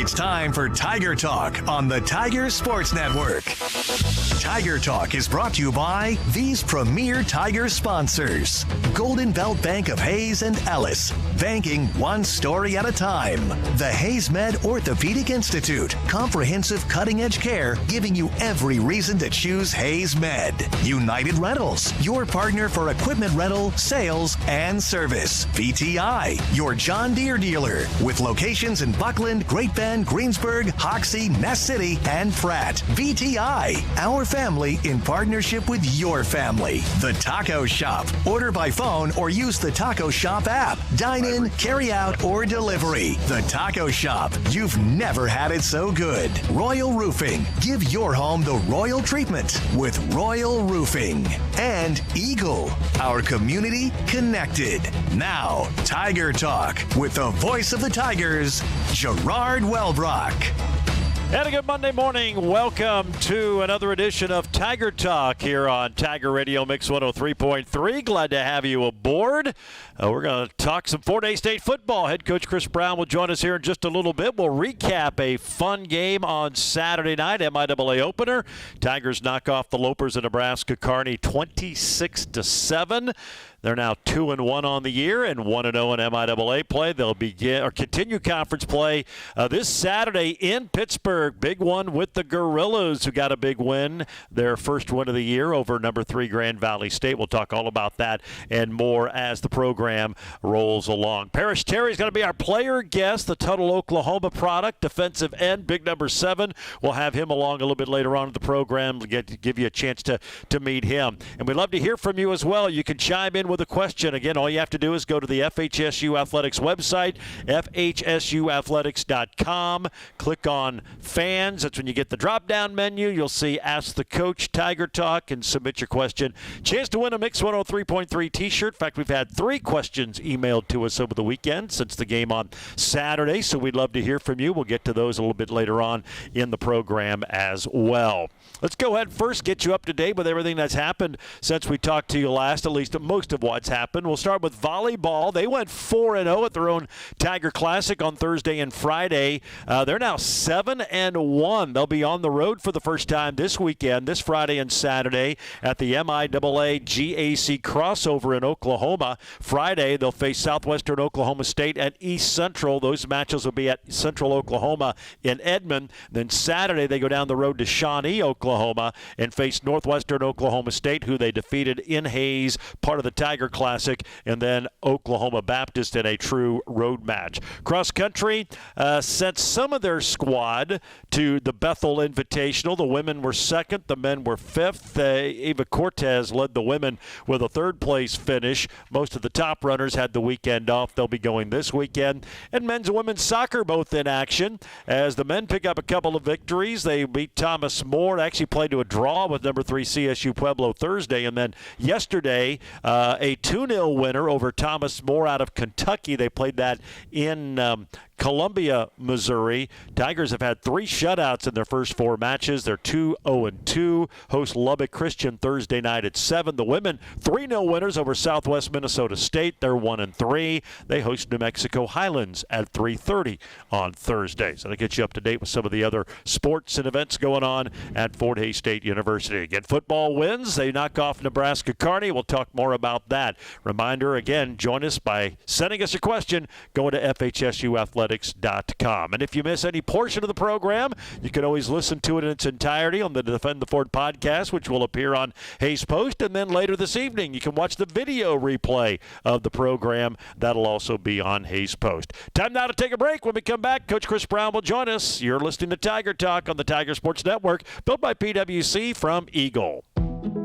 It's time for Tiger Talk on the Tiger Sports Network. Tiger Talk is brought to you by these premier Tiger sponsors. Golden Belt Bank of Hayes and Ellis. Banking one story at a time. The Hayes Med Orthopedic Institute. Comprehensive cutting-edge care giving you every reason to choose Hayes Med. United Rentals. Your partner for equipment rental, sales, and service. VTI. Your John Deere dealer. With locations in Buckland, Great Bend, Greensburg, Hoxie, Ness City, and Pratt. VTI. Our family in partnership with your family. The Taco Shop. Order by phone or use the Taco Shop app. Dine in, carry out, or delivery. The Taco Shop. You've never had it so good. Royal Roofing. Give your home the royal treatment with Royal Roofing. And Eagle. Our community connected. Now, Tiger Talk with the voice of the Tigers, Gerard Wellbrock. And a good Monday morning. Welcome to another edition of Tiger Talk here on Tiger Radio Mix 103.3. Glad to have you aboard. We're going to talk some Fort Hays State football. Head coach Chris Brown will join us here in just a little bit. We'll recap a fun game on Saturday night, MIAA opener. Tigers knock off the Lopers of Nebraska Kearney 26-7. They're now 2-1 on the year and 1-0 in MIAA play. They'll continue conference play this Saturday in Pittsburgh. Big one with the Gorillas, who got a big win, their first win of the year over number 3 Grand Valley State. We'll talk all about that and more as the program rolls along. Parrish Terry's going to be our player guest, the Tuttle, Oklahoma product, defensive end, big number 7. We'll have him along a little bit later on in the program to give you a chance to meet him. And we'd love to hear from you as well. You can chime in with a question. Again, all you have to do is go to the FHSU Athletics website, FHSUathletics.com. Click on fans. That's when you get the drop-down menu. You'll see Ask the Coach Tiger Talk and submit your question. Chance to win a Mix 103.3 t-shirt. In fact, we've had 3 questions emailed to us over the weekend since the game on Saturday, so we'd love to hear from you. We'll get to those a little bit later on in the program as well. Let's go ahead and first get you up to date with everything that's happened since we talked to you last, at least most of what's happened. We'll start with volleyball. They went 4-0 at their own Tiger Classic on Thursday and Friday. They're now 7-1. They'll be on the road for the first time this weekend, this Friday and Saturday, at the MIAA GAC crossover in Oklahoma. Friday, they'll face Southwestern Oklahoma State and East Central. Those matches will be at Central Oklahoma in Edmond. Then Saturday, they go down the road to Shawnee, Oklahoma, and face Northwestern Oklahoma State, who they defeated in Hayes, part of the Tiger Classic, and then Oklahoma Baptist in a true road match. Cross country sent some of their squad to the Bethel Invitational. The women were second, the men were fifth. Ava Cortez led the women with a third-place finish. Most of the top runners had the weekend off. They'll be going this weekend. And men's and women's soccer both in action as the men pick up a couple of victories. They beat Thomas More, actually played to a draw with number 3 CSU Pueblo Thursday, and then yesterday a 2-0 winner over Thomas More out of Kentucky. They played that in Columbia, Missouri. Tigers have had 3 shutouts in their first 4 matches. They're 2-0-2. Host Lubbock Christian Thursday night at 7. The women 3-0 winners over Southwest Minnesota State. They're 1-3. They host New Mexico Highlands at 3:30 on Thursday. So that'll get you up to date with some of the other sports and events going on at Fort Hays State University. Again, football wins. They knock off Nebraska Kearney. We'll talk more about that. Reminder, again, join us by sending us a question. Go to FHSUathletics.com. And if you miss any portion of the program, you can always listen to it in its entirety on the Defend the Fort podcast, which will appear on Hays Post. And then later this evening, you can watch the video replay of the program. That'll also be on Hays Post. Time now to take a break. When we come back, Coach Chris Brown will join us. You're listening to Tiger Talk on the Tiger Sports Network, built by PwC from Eagle.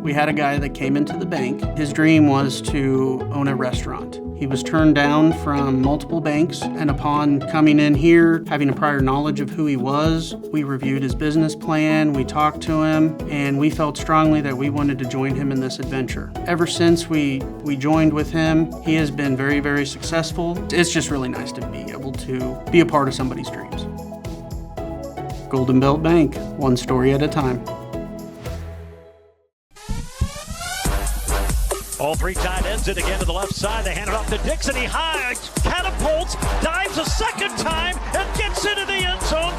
We had a guy that came into the bank. His dream was to own a restaurant. He was turned down from multiple banks, and upon coming in here, having a prior knowledge of who he was, we reviewed his business plan, we talked to him, and we felt strongly that we wanted to join him in this adventure. Ever since we joined with him, he has been very, very successful. It's just really nice to be able to be a part of somebody's dreams. Golden Belt Bank, one story at a time. All 3 tight ends it again to the left side. They hand it off to Dixon. He catapults, dives a second time, and gets into the end zone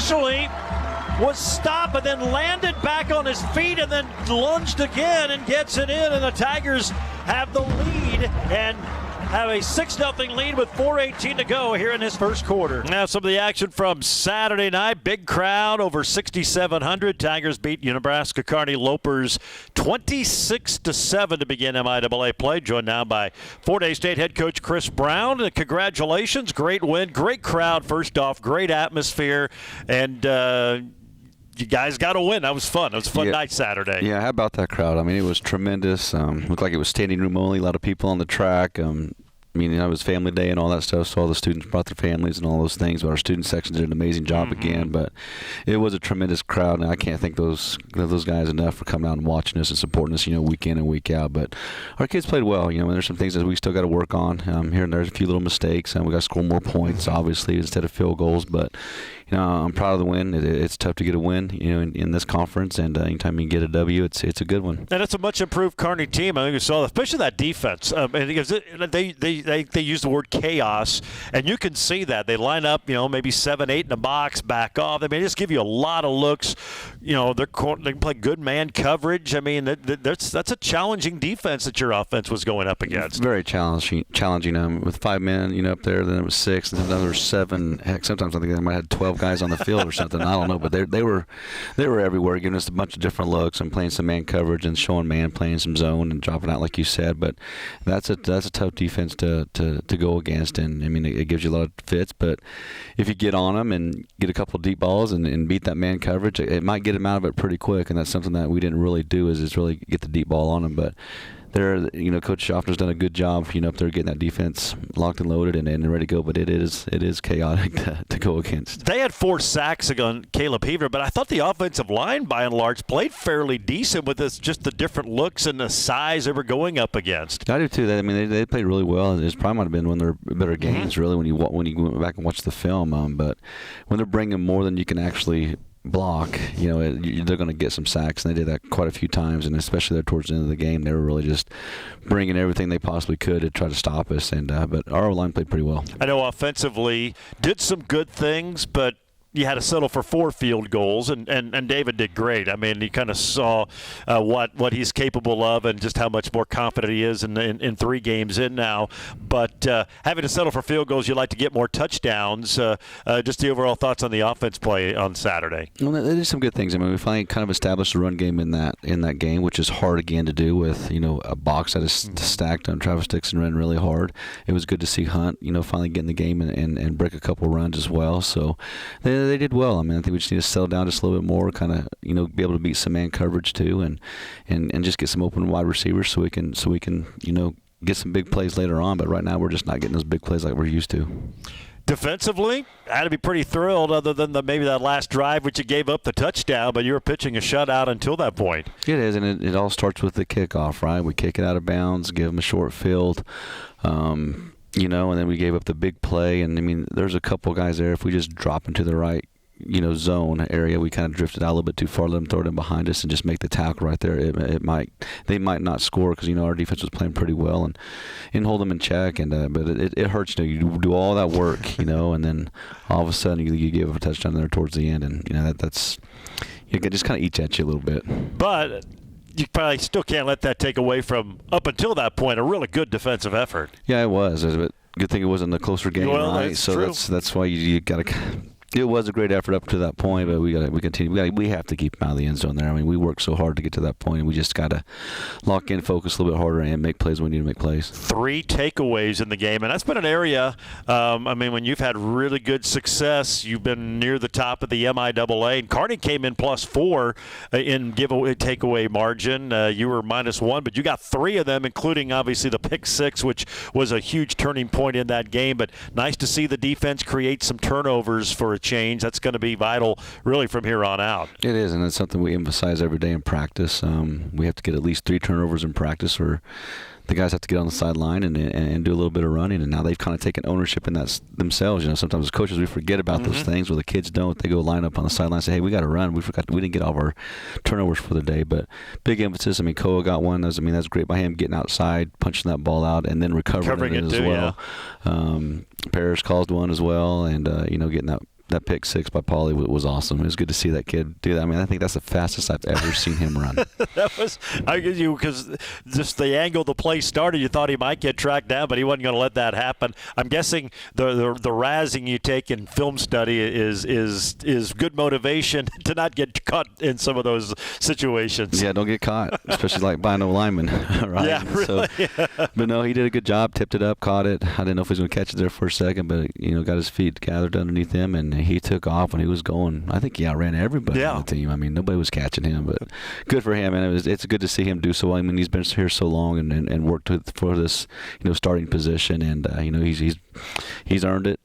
initially was stopped and then landed back on his feet and then lunged again and gets it in, and the Tigers have the lead and have a 6-0 lead with 4:18 to go here in this first quarter. Now some of the action from Saturday night. Big crowd, over 6,700. Tigers beat Nebraska Kearney Lopers 26-7 to begin MIAA play. Joined now by Fort Hays State head coach Chris Brown. Congratulations, great win, great crowd first off, great atmosphere, and you guys got to win. That was fun. It was a fun night Saturday. Yeah, how about that crowd? I mean, it was tremendous. Looked like it was standing room only. A lot of people on the track. I mean, it was family day and all that stuff, so all the students brought their families and all those things. But our student section did an amazing job again. But it was a tremendous crowd, and I can't thank those guys enough for coming out and watching us and supporting us, week in and week out. But our kids played well. And there's some things that we still got to work on. Here and there's a few little mistakes, and we got to score more points, obviously, instead of field goals. But I'm proud of the win. It's tough to get a win, in this conference, and anytime you get a W, it's a good one. And it's a much improved Kearney team. I think you saw, especially that defense. Because they use the word chaos, and you can see that they line up, maybe 7-8 in the box, back off. I mean, just give you a lot of looks. They can play good man coverage. I mean, that's a challenging defense that your offense was going up against. Very challenging. With 5 men, up there. Then it was 6, and then there was 7. Heck, sometimes I think they might have 12 guys on the field or something. I don't know, but they were everywhere, giving us a bunch of different looks and playing some man coverage and showing man, playing some zone and dropping out like you said. But that's a tough defense to go against, and I mean it gives you a lot of fits. But if you get on them and get a couple of deep balls and beat that man coverage, it might get them out of it pretty quick. And that's something that we didn't really do is really get the deep ball on them. But Coach Schaffner's done a good job, up there getting that defense locked and loaded and ready to go. But it is chaotic to go against. They had 4 sacks against Caleb Heaver, but I thought the offensive line, by and large, played fairly decent with just the different looks and the size they were going up against. I do too. They played really well. It probably might have been one of their better games, really, when you went back and watched the film. But when they're bringing more than you can actually block, they're going to get some sacks, and they did that quite a few times, and especially there towards the end of the game, they were really just bringing everything they possibly could to try to stop us. And but our O-line played pretty well. I know offensively did some good things, but you had to settle for 4 field goals, and David did great. I mean, you kind of saw what he's capable of and just how much more confident he is in 3 games in now. But having to settle for field goals, you like to get more touchdowns. Just the overall thoughts on the offense play on Saturday. Well, they did some good things. I mean, we finally kind of established a run game in that game, which is hard again to do with a box that is stacked on. Travis Dixon ran really hard. It was good to see Hunt finally get in the game and break a couple runs as well. So they did well. I mean, I think we just need to settle down just a little bit more, kind of be able to beat some man coverage too, and just get some open wide receivers so we can get some big plays later on. But right now we're just not getting those big plays like we're used to. Defensively, I had to be pretty thrilled, other than maybe that last drive, which you gave up the touchdown, but you were pitching a shutout until that point. It is, and it all starts with the kickoff, right? We kick it out of bounds, give them a short field. And then we gave up the big play. And, I mean, there's a couple guys there. If we just drop into the right, zone area, we kind of drifted out a little bit too far, let them throw it in behind us and just make the tackle right there. They might not score because, our defense was playing pretty well and hold them in check. And but it hurts. You do all that work, and then all of a sudden you give up a touchdown there towards the end. And, that's it just kind of eats at you a little bit. But you probably still can't let that take away from, up until that point, a really good defensive effort. Yeah, it was. But good thing it wasn't a closer game, right? That's why you got to. It was a great effort up to that point, but we have to keep them out of the end zone there. I mean, we worked so hard to get to that point, and we just got to lock in, focus a little bit harder, and make plays when we need to make plays. 3 takeaways in the game, and that's been an area. When you've had really good success, you've been near the top of the MIAA. And Kearney came in +4 in giveaway takeaway margin. You were -1, but you got 3 of them, including obviously the pick 6, which was a huge turning point in that game. But nice to see the defense create some turnovers for a change. That's going to be vital really from here on out. It is, and it's something we emphasize every day in practice. We have to get at least 3 turnovers in practice, or the guys have to get on the sideline and do a little bit of running. And now they've kind of taken ownership in that themselves. Sometimes as coaches we forget about those things. Well, the kids don't. They go line up on the sideline and say, hey, we got to run. We didn't get all of our turnovers for the day. But big emphasis. Koa got one. That's great by him getting outside, punching that ball out, and then recovering it as well. Yeah. Parrish caused one as well, and getting that pick six by Pauly was awesome. It was good to see that kid do that. I mean, I think that's the fastest I've ever seen him run. That was, I guess because just the angle the play started, you thought he might get tracked down, but he wasn't going to let that happen. I'm guessing the razzing you take in film study is good motivation to not get caught in some of those situations. Yeah, don't get caught, especially like by no lineman, right? Yeah, really. So, but no, he did a good job, tipped it up, caught it. I didn't know if he was going to catch it there for a second, but got his feet gathered underneath him, and he took off when he was going. I think he outran everybody on the team. I mean, nobody was catching him, but good for him, and it's good to see him do so well. I mean, he's been here so long and worked for this starting position, and he's earned it.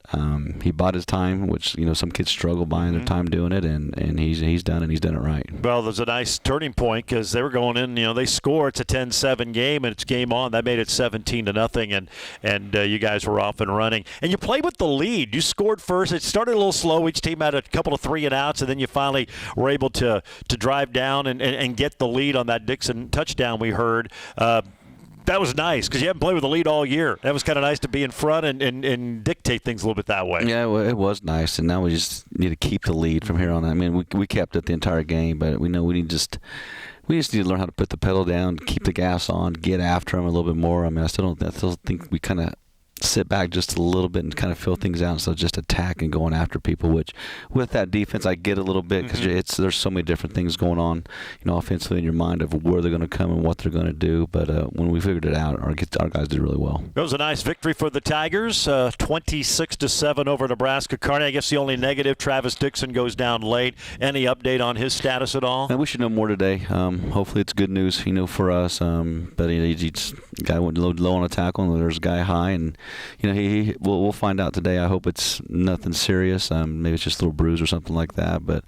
He bought his time, which some kids struggle buying their time doing it, and he's done it right. Well, there's a nice turning point because they were going in. They score. It's a 10-7 game, and it's game on. That made it 17-0, and you guys were off and running. And you played with the lead. You scored first. It started a little slow. Each team had a couple of 3-and-outs, and then you finally were able to drive down and get the lead on that Dixon touchdown we heard. That was nice because you haven't played with the lead all year. That was kind of nice to be in front and dictate things a little bit that way. Yeah, well, it was nice, and now we just need to keep the lead from here on. I mean, we kept it the entire game, but we know we just need to learn how to put the pedal down, keep the gas on, get after them a little bit more. I mean, I still think we kind of sit back just a little bit and kind of fill things out instead of just attack and going after people, which with that defense I get a little bit because there's so many different things going on offensively in your mind of where they're going to come and what they're going to do, but when we figured it out, our guys did really well. It was a nice victory for the Tigers, 26-7 over Nebraska Kearney. I guess the only negative, Travis Dixon goes down late. Any update on his status at all? And we should know more today. Hopefully it's good news for us, but he's guy went low on a tackle and there's a guy high, and we'll find out today. I hope it's nothing serious. Maybe it's just a little bruise or something like that. But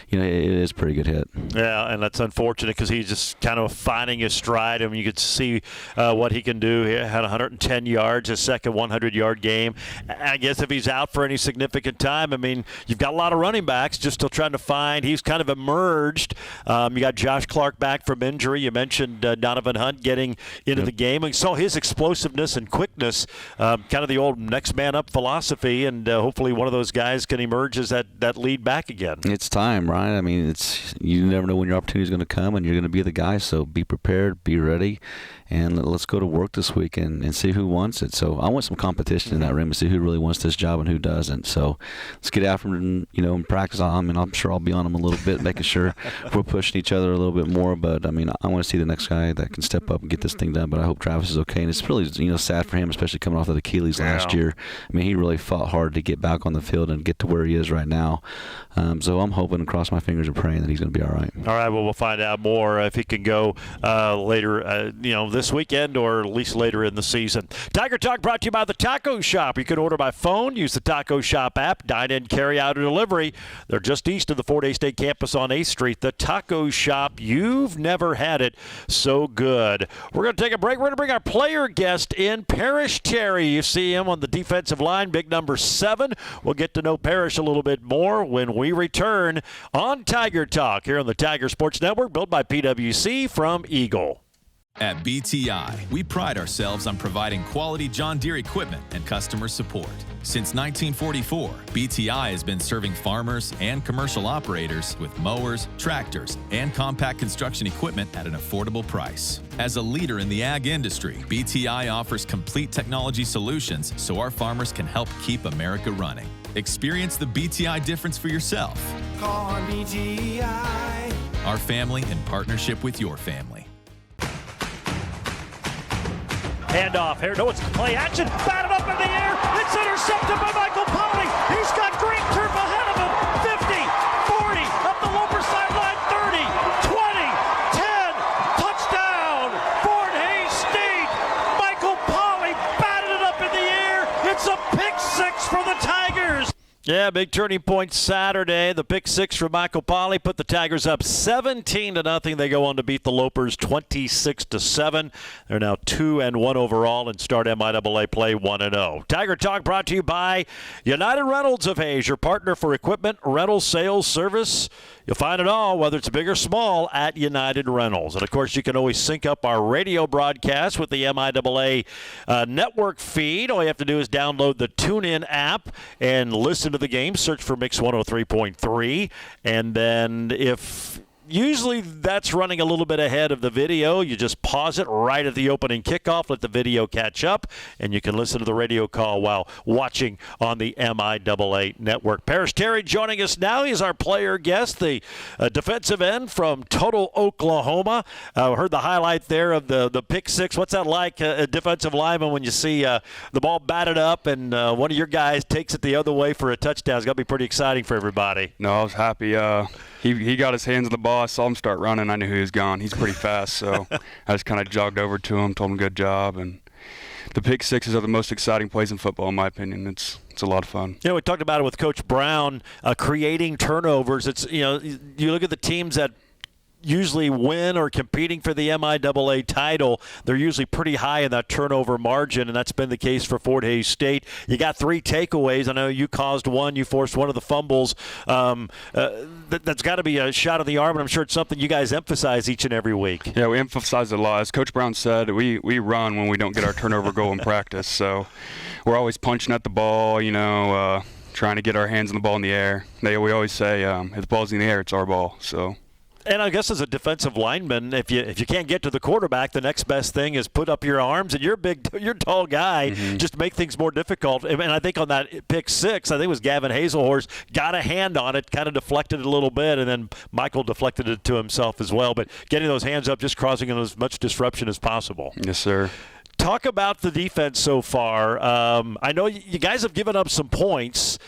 it is a pretty good hit. Yeah, and that's unfortunate because he's just kind of finding his stride. I mean, you could see what he can do. He had 110 yards, his second 100-yard game. I guess if he's out for any significant time, I mean, you've got a lot of running backs just still trying to find. He's kind of emerged. You got Josh Clark back from injury. You mentioned Donovan Hunt getting into the game. We saw his explosiveness and quickness. Kind of the old next man up philosophy, and hopefully one of those guys can emerge as that lead back again. It's time, right? I mean, you never know when your opportunity is going to come, and you're going to be the guy, so be prepared, be ready, and let's go to work this week and see who wants it. So I want some competition in that room to see who really wants this job and who doesn't. So let's get after them, in practice. I'm sure I'll be on them a little bit, making sure we're pushing each other a little bit more, but I mean, I want to see the next guy that can step up and get this thing done, but I hope Travis is okay, and it's really, sad for him, especially coming off of the Achilles last year. I mean, he really fought hard to get back on the field and get to where he is right now. So I'm hoping and cross my fingers and praying that he's going to be all right. All right, well, we'll find out more if he can go later, this weekend or at least later in the season. Tiger Talk brought to you by the Taco Shop. You can order by phone, use the Taco Shop app, dine in, carry out, or delivery. They're just east of the Fort Hays State campus on 8th Street. The Taco Shop, you've never had it so good. We're going to take a break. We're going to bring our player guest in, Parrish Terry. You see him on the defensive line, big number 7. We'll get to know Parrish a little bit more when we return on Tiger Talk here on the Tiger Sports Network, built by PwC from Eagle. At BTI, we pride ourselves on providing quality John Deere equipment and customer support. Since 1944, BTI has been serving farmers and commercial operators with mowers, tractors, and compact construction equipment at an affordable price. As a leader in the ag industry, BTI offers complete technology solutions so our farmers can help keep America running. Experience the BTI difference for yourself. Call on BTI. Our family in partnership with your family. Handoff here. No, it's play action. Batted up in the air. It's intercepted by Michael Pauly. He's got green turf ahead of him. 50, 40, up the Loper sideline. 30, 20, 10. Touchdown. Fort Hays State. Michael Pauly batted it up in the air. It's a pick 6 for the Tigers. Yeah, big turning point Saturday. The pick 6 from Michael Pauly put the Tigers up 17-0. They go on to beat the Lopers 26-7. They're now 2-1 overall and start MIAA play 1-0. Tiger Talk brought to you by United Rentals of Hays, your partner for equipment, rental, sales, service. You'll find it all, whether it's big or small, at United Rentals. And, of course, you can always sync up our radio broadcast with the MIAA network feed. All you have to do is download the TuneIn app and listen to the game, search for Mix 103.3. And then if usually that's running a little bit ahead of the video, you just pause it right at the opening kickoff, let the video catch up, and you can listen to the radio call while watching on the MIAA network. Paris Terry joining us now. He's our player guest, the defensive end from Total, Oklahoma. Heard the highlight there of the pick six. What's that like, a defensive lineman, when you see the ball batted up and one of your guys takes it the other way for a touchdown? It's got to be pretty exciting for everybody. No, I was happy. He got his hands on the ball. I saw him start running. I knew he was gone. He's pretty fast, so I just kind of jogged over to him, told him good job. And the pick sixes are the most exciting plays in football, in my opinion. It's a lot of fun. We talked about it with Coach Brown, creating turnovers. It's you look at the teams that usually win or competing for the MIAA title, they're usually pretty high in that turnover margin, and that's been the case for Fort Hays State. You got 3 takeaways. I know you caused one. You forced one of the fumbles. That's got to be a shot in the arm, and I'm sure it's something you guys emphasize each and every week. Yeah, we emphasize it a lot. As Coach Brown said, we run when we don't get our turnover goal in practice. So we're always punching at the ball, trying to get our hands on the ball in the air. We always say, if the ball's in the air, it's our ball. So. And I guess as a defensive lineman, if you can't get to the quarterback, the next best thing is put up your arms, and you're a tall guy, just to make things more difficult. And I think on that pick six, I think it was Gavin Hazelhorst, got a hand on it, kind of deflected it a little bit, and then Michael deflected it to himself as well. But getting those hands up, just causing as much disruption as possible. Yes, sir. Talk about the defense so far. I know you guys have given up some points.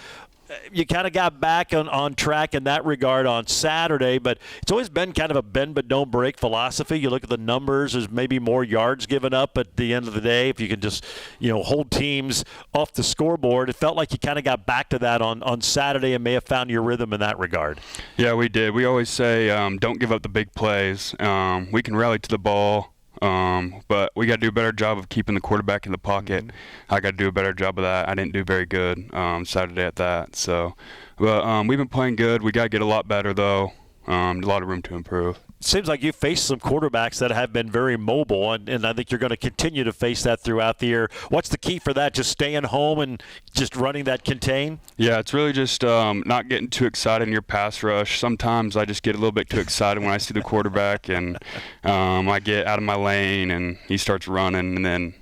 You kind of got back on track in that regard on Saturday, but it's always been kind of a bend but don't break philosophy. You look at the numbers, there's maybe more yards given up at the end of the day. If you can just, hold teams off the scoreboard, it felt like you kind of got back to that on Saturday and may have found your rhythm in that regard. Yeah, we did. We always say don't give up the big plays. We can rally to the ball. But we got to do a better job of keeping the quarterback in the pocket. I got to do a better job of that. I didn't do very good Saturday at that. So, but we've been playing good. We got to get a lot better, though. A lot of room to improve. It seems like you faced some quarterbacks that have been very mobile, and I think you're going to continue to face that throughout the year. What's the key for that? Just staying home and just running that contain? Yeah, it's really just not getting too excited in your pass rush. Sometimes I just get a little bit too excited when I see the quarterback, and I get out of my lane, and he starts running, and then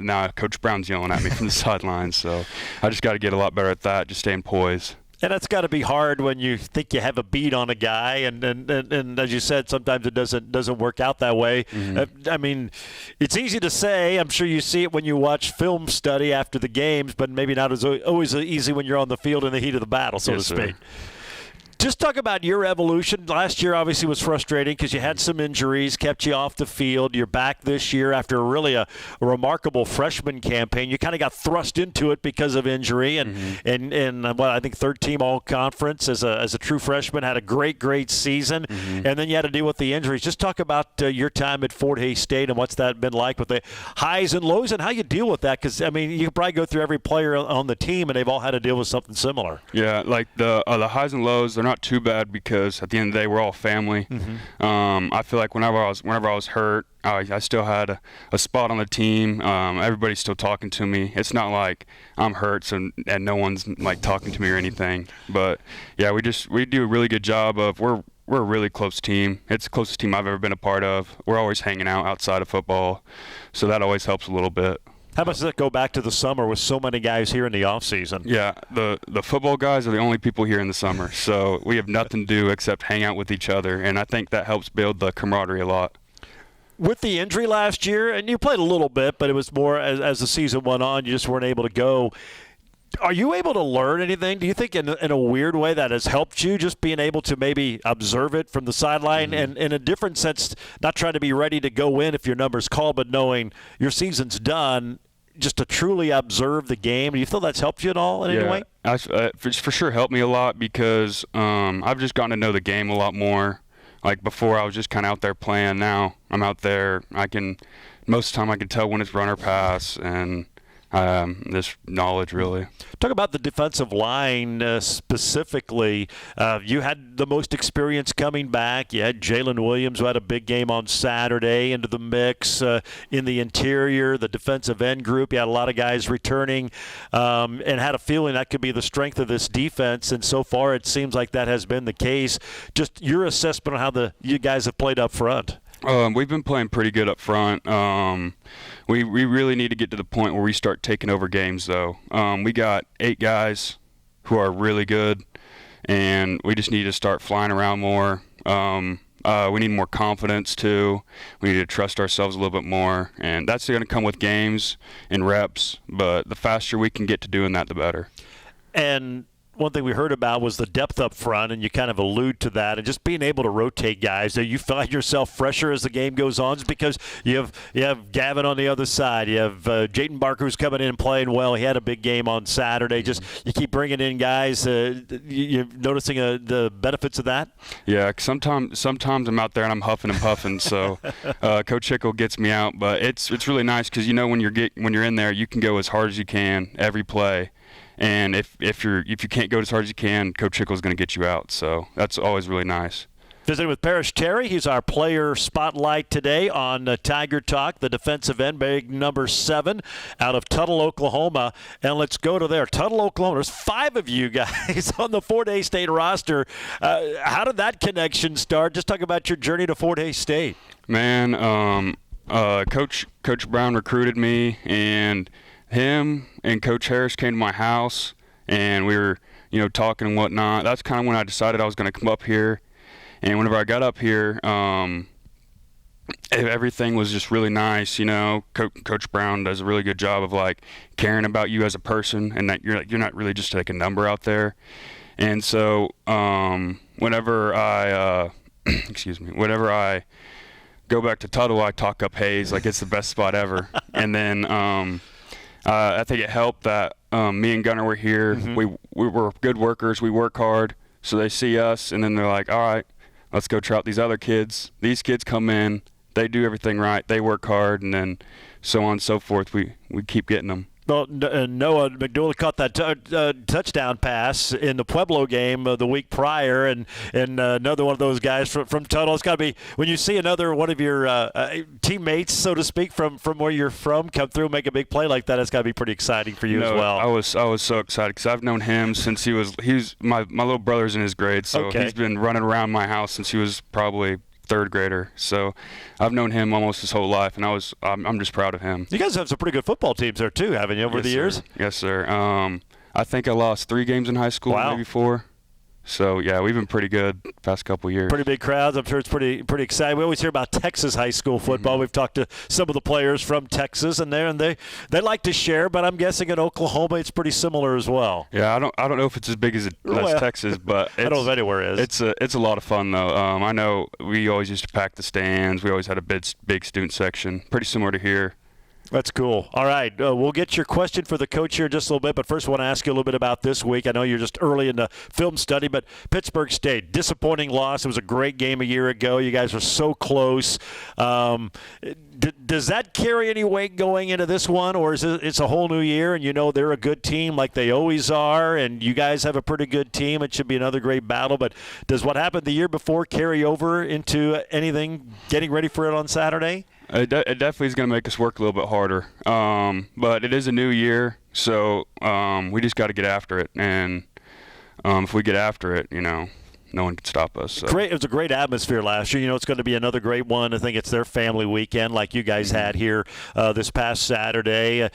now Coach Brown's yelling at me from the sidelines. So I just got to get a lot better at that, just staying poised. And that's got to be hard when you think you have a beat on a guy, and as you said, sometimes it doesn't work out that way. I mean, it's easy to say. I'm sure you see it when you watch film study after the games, but maybe not as always easy when you're on the field in the heat of the battle, so to speak. Just talk about your evolution. Last year obviously was frustrating because you had some injuries, kept you off the field. You're back this year after really a remarkable freshman campaign. You kind of got thrust into it because of injury, and I think third team all conference as a true freshman. Had a great season, and then you had to deal with the injuries. Just talk about your time at Fort Hays State and what's that been like with the highs and lows and how you deal with that. Because I mean, you could probably go through every player on the team, and they've all had to deal with something similar. Yeah, like the highs and lows, they're not too bad because at the end of the day we're all family. I feel like whenever I was hurt, I still had a spot on the team. Everybody's still talking to me. It's not like I'm hurt and no one's like talking to me or anything. But yeah, we do a really good job of we're a really close team. It's the closest team I've ever been a part of. We're always hanging out outside of football, so that always helps a little bit. How much does that go back to the summer with so many guys here in the off season? Yeah, the football guys are the only people here in the summer, so we have nothing to do except hang out with each other, and I think that helps build the camaraderie a lot. With the injury last year, and you played a little bit, but it was more as the season went on, you just weren't able to go. Are you able to learn anything? Do you think in a weird way that has helped you, just being able to maybe observe it from the sideline and in a different sense, not trying to be ready to go in if your number's called, but knowing your season's done, just to truly observe the game? Do you feel that's helped you at all in any way? It's for sure helped me a lot because I've just gotten to know the game a lot more. Like before, I was just kind of out there playing. Now I'm out there. Most of the time I can tell when it's run or pass, and this knowledge, really. Talk about the defensive line specifically. You had the most experience coming back. You had Jalen Williams, who had a big game on Saturday, into the mix. In the interior, the defensive end group, you had a lot of guys returning and had a feeling that could be the strength of this defense. And so far, it seems like that has been the case. Just your assessment on how you guys have played up front. We've been playing pretty good up front. We really need to get to the point where we start taking over games, though. We got 8 guys who are really good, and we just need to start flying around more. We need more confidence, too. We need to trust ourselves a little bit more, and that's going to come with games and reps, but the faster we can get to doing that, the better. And one thing we heard about was the depth up front, and you kind of allude to that, and just being able to rotate guys. Do you find yourself fresher as the game goes on? Just because you have Gavin on the other side, you have Jayden Barker who's coming in and playing well. He had a big game on Saturday. Just you keep bringing in guys. You're noticing the benefits of that? Yeah, sometimes I'm out there and I'm huffing and puffing, so Coach Hickle gets me out. But it's really nice because when you're in there, you can go as hard as you can every play. And if you can't go as hard as you can, Coach Hickle's going to get you out. So that's always really nice. Visiting with Parrish Terry. He's our player spotlight today on Tiger Talk, the defensive end, big number 7 out of Tuttle, Oklahoma. And let's go to there. Tuttle, Oklahoma. There's 5 of you guys on the Fort Hays State roster. How did that connection start? Just talk about your journey to Fort Hays State. Man, Coach Brown recruited me, and him and Coach Harris came to my house, and we were, talking and whatnot. That's kind of when I decided I was going to come up here. And whenever I got up here, everything was just really nice. Coach Brown does a really good job of caring about you as a person, and that you're not really just like a number out there. And so whenever I whenever I go back to Tuttle, I talk up Hays like it's the best spot ever. And then I think it helped that me and Gunner were here. Mm-hmm. We were good workers. We work hard. So they see us, and then they're like, all right, let's go try out these other kids. These kids come in. They do everything right. They work hard, and then so on and so forth. We keep getting them. Well, Noah McDougal caught that touchdown pass in the Pueblo game the week prior, and another one of those guys from Tuttle. It's got to be, when you see another one of your teammates, so to speak, from where you're from, come through and make a big play like that, it's got to be pretty exciting for you as well. I was so excited because I've known him since he's my little brother's in his grade, so He's been running around my house since he was probably third grader. So I've known him almost his whole life, and I'm just proud of him. You guys have some pretty good football teams there too, haven't you, over the years? Yes, sir. I think I lost 3 games in high school, maybe 4. So, yeah, we've been pretty good the past couple of years. Pretty big crowds. I'm sure it's pretty exciting. We always hear about Texas high school football. Mm-hmm. We've talked to some of the players from Texas, and they like to share, but I'm guessing in Oklahoma it's pretty similar as well. Yeah, I don't know if it's as big as Texas, but I don't know if anywhere is. It's a lot of fun, though. I know we always used to pack the stands. We always had a big student section, pretty similar to here. That's cool. All right, we'll get your question for the coach here in just a little bit, but first I want to ask you a little bit about this week. I know you're just early in the film study, but Pittsburg State, disappointing loss. It was a great game a year ago. You guys were so close. Does that carry any weight going into this one, or is it's a whole new year and they're a good team like they always are, and you guys have a pretty good team? It should be another great battle, but does what happened the year before carry over into anything getting ready for it on Saturday? It definitely is going to make us work a little bit harder, but it is a new year, so we just got to get after it, and if we get after it, no one can stop us. So. Great. It was a great atmosphere last year. It's going to be another great one. I think it's their family weekend like you guys had here this past Saturday.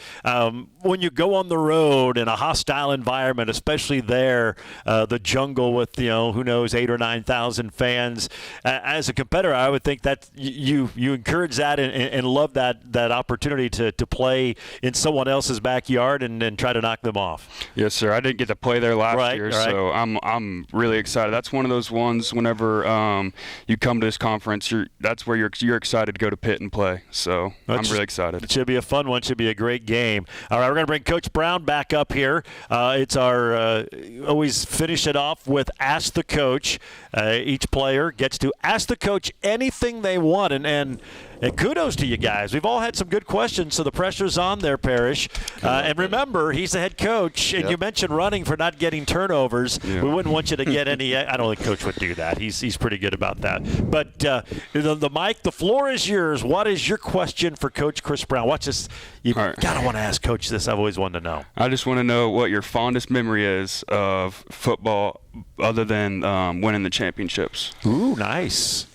When you go on the road in a hostile environment, especially there, the jungle with, who knows, 8,000 or 9,000 fans, as a competitor, I would think that you encourage that and love that opportunity to play in someone else's backyard and try to knock them off. Yes, sir. I didn't get to play there last year, so I'm really excited. That's one of those ones whenever you come to this conference, that's where you're excited to go to Pitt and play. So I'm really excited. It should be a fun one. It should be a great game. All right, we're going to bring Coach Brown back up here. It's our always finish it off with Ask the Coach. Each player gets to ask the coach anything they want, and And kudos to you guys. We've all had some good questions, so the pressure's on there, Parrish. And remember, he's the head coach, and you mentioned running for not getting turnovers. Yeah. We wouldn't want you to get any. I don't think Coach would do that. He's pretty good about that. But the mic, the floor is yours. What is your question for Coach Chris Brown? Watch this. You gotta want to ask Coach this. I've always wanted to know. I just want to know what your fondest memory is of football, other than winning the championships. Ooh, nice.